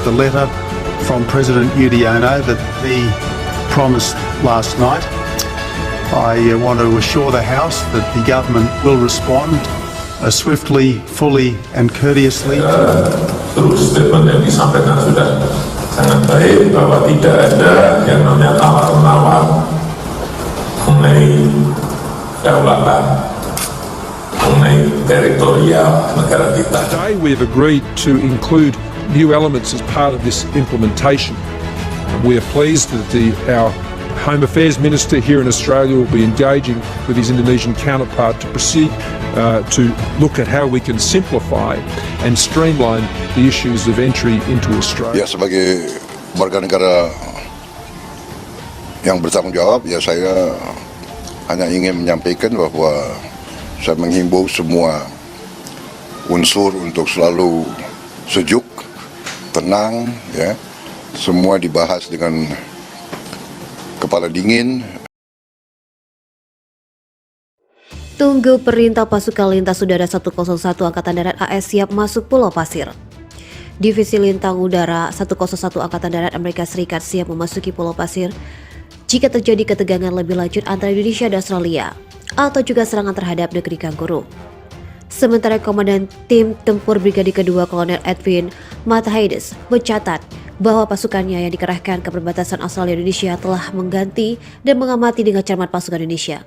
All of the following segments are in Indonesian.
the letter from President Yudhoyono that he promised last night. I want to assure the House that the government will respond swiftly, fully and courteously. Seluruh statement yang disampaikan sudah sangat baik, bahwa tidak ada yang namanya tawar-menawar mengenai kedaulatan, mengenai teritorial negara kita. Today we have agreed to include new elements as part of this implementation. We are pleased that our Home Affairs Minister here in Australia will be engaging with his Indonesian counterpart to proceed to look at how we can simplify and streamline the issues of entry into Australia. Ya, sebagai warga negara yang bertanggung jawab, ya saya hanya ingin menyampaikan bahwa saya menghimbau semua unsur untuk selalu sejuk, tenang, ya, semua dibahas dengan kepala dingin. Tunggu perintah pasukan lintas udara 101 Angkatan Darat AS siap masuk Pulau Pasir. Divisi Lintang Udara 101 Angkatan Darat Amerika Serikat siap memasuki Pulau Pasir jika terjadi ketegangan lebih lanjut antara Indonesia dan Australia atau juga serangan terhadap negeri Kanguru. Sementara Komandan Tim Tempur Brigade Kedua Kolonel Edwin Matahaides mencatat bahwa pasukannya yang dikerahkan ke perbatasan Australia-Indonesia telah mengganti dan mengamati dengan cermat pasukan Indonesia.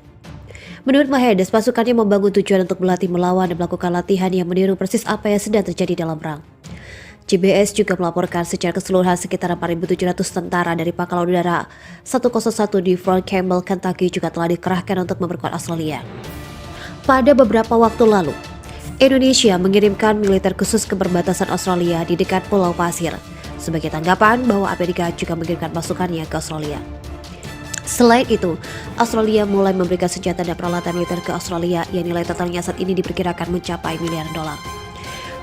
Menurut Matahaides, pasukannya membangun tujuan untuk berlatih melawan dan melakukan latihan yang meniru persis apa yang sedang terjadi dalam perang. JBS juga melaporkan secara keseluruhan sekitar 4.700 tentara dari Pangkalan Udara 101 di Fort Campbell, Kentucky juga telah dikerahkan untuk memperkuat Australia. Pada beberapa waktu lalu, Indonesia mengirimkan militer khusus ke perbatasan Australia di dekat Pulau Pasir sebagai tanggapan bahwa Amerika juga mengirimkan pasukannya ke Australia. Selain itu, Australia mulai memberikan senjata dan peralatan militer ke Australia yang nilai totalnya saat ini diperkirakan mencapai miliaran dolar.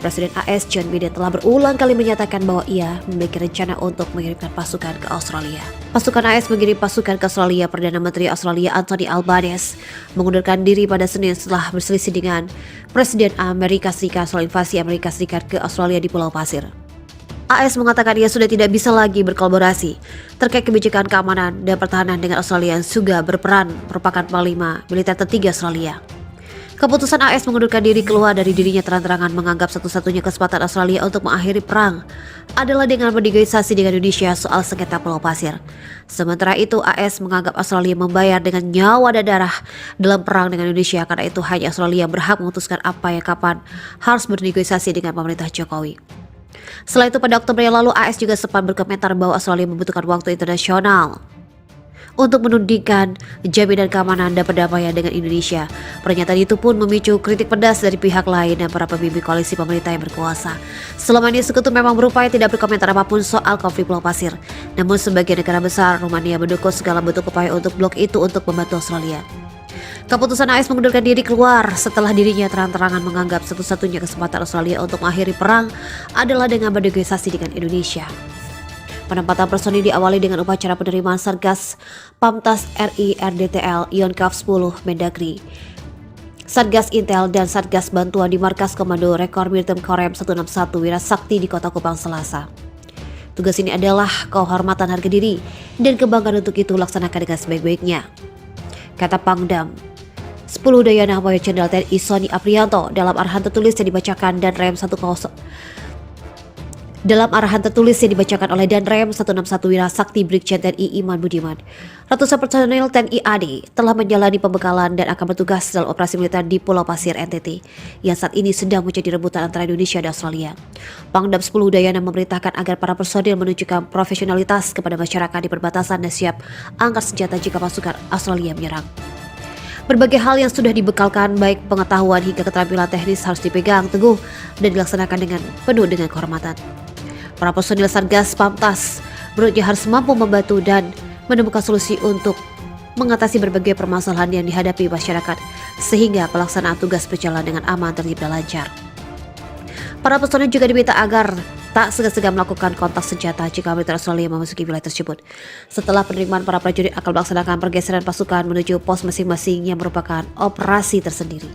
Presiden AS John Biden telah berulang kali menyatakan bahwa ia memiliki rencana untuk mengirimkan pasukan ke Australia. Pasukan AS mengirim pasukan ke Australia. Perdana Menteri Australia Anthony Albanese mengundurkan diri pada Senin setelah berselisih dengan Presiden Amerika Serikat soal invasi Amerika Serikat ke Australia di Pulau Pasir. AS mengatakan ia sudah tidak bisa lagi berkolaborasi terkait kebijakan keamanan dan pertahanan dengan Australia yang juga berperan merupakan panglima militer tertinggi Australia. Keputusan AS mengundurkan diri keluar dari dirinya terang-terangan menganggap satu-satunya kesempatan Australia untuk mengakhiri perang adalah dengan bernegosiasi dengan Indonesia soal sengketa Pulau Pasir. Sementara itu AS menganggap Australia membayar dengan nyawa dan darah dalam perang dengan Indonesia, karena itu hanya Australia yang berhak memutuskan apa yang kapan harus bernegosiasi dengan pemerintah Jokowi. Selain itu, pada Oktober yang lalu AS juga sempat berkomentar bahwa Australia membutuhkan waktu internasional untuk menundingkan jaminan keamanan dan perdamaian dengan Indonesia. Pernyataan itu pun memicu kritik pedas dari pihak lain dan para pemimpin koalisi pemerintah yang berkuasa. Selama ini Sekutu memang berupaya tidak berkomentar apapun soal konflik Pulau Pasir. Namun sebagai negara besar, Rumania mendukung segala bentuk upaya untuk blok itu untuk membantu Australia. Keputusan AS mengundurkan diri keluar setelah dirinya terang-terangan menganggap satu-satunya kesempatan Australia untuk mengakhiri perang adalah dengan bernegosiasi dengan Indonesia. Penempatan personil diawali dengan upacara penerimaan Satgas Pamtas RI RDTL Yonkaf 10 Mendagri, Satgas Intel dan Satgas Bantuan di Markas Komando Rekor Militem Korem 161 Wirasakti di Kota Kupang Selasa. Tugas ini adalah kehormatan harga diri dan kebanggaan, untuk itu laksanakan dengan sebaik-baiknya, kata Pangdam 10 Dayana Mayor Jenderal TNI Sony Aprianto dalam arahan tertulis yang dibacakan dan Rem 10 dalam arahan tertulis yang dibacakan oleh Danrem 161 Wirasakti Brigjen TNI Iman Budiman. Ratusan personel TNI AD telah menjalani pembekalan dan akan bertugas dalam operasi militer di Pulau Pasir NTT yang saat ini sedang menjadi rebutan antara Indonesia dan Australia. Pangdam 10 Dayana memerintahkan agar para personil menunjukkan profesionalitas kepada masyarakat di perbatasan dan siap angkat senjata jika pasukan Australia menyerang. Berbagai hal yang sudah dibekalkan, baik pengetahuan hingga keterampilan teknis, harus dipegang teguh dan dilaksanakan dengan penuh dengan kehormatan. Para personil Satgas Pamtas menurutnya harus mampu membantu dan menemukan solusi untuk mengatasi berbagai permasalahan yang dihadapi masyarakat sehingga pelaksanaan tugas berjalan dengan aman, tertib dan lancar. Para personil juga diminta agar tak segan-segan melakukan kontak senjata jika militer Australia memasuki wilayah tersebut. Setelah penerimaan, para prajurit akan melaksanakan pergeseran pasukan menuju pos masing-masing yang merupakan operasi tersendiri.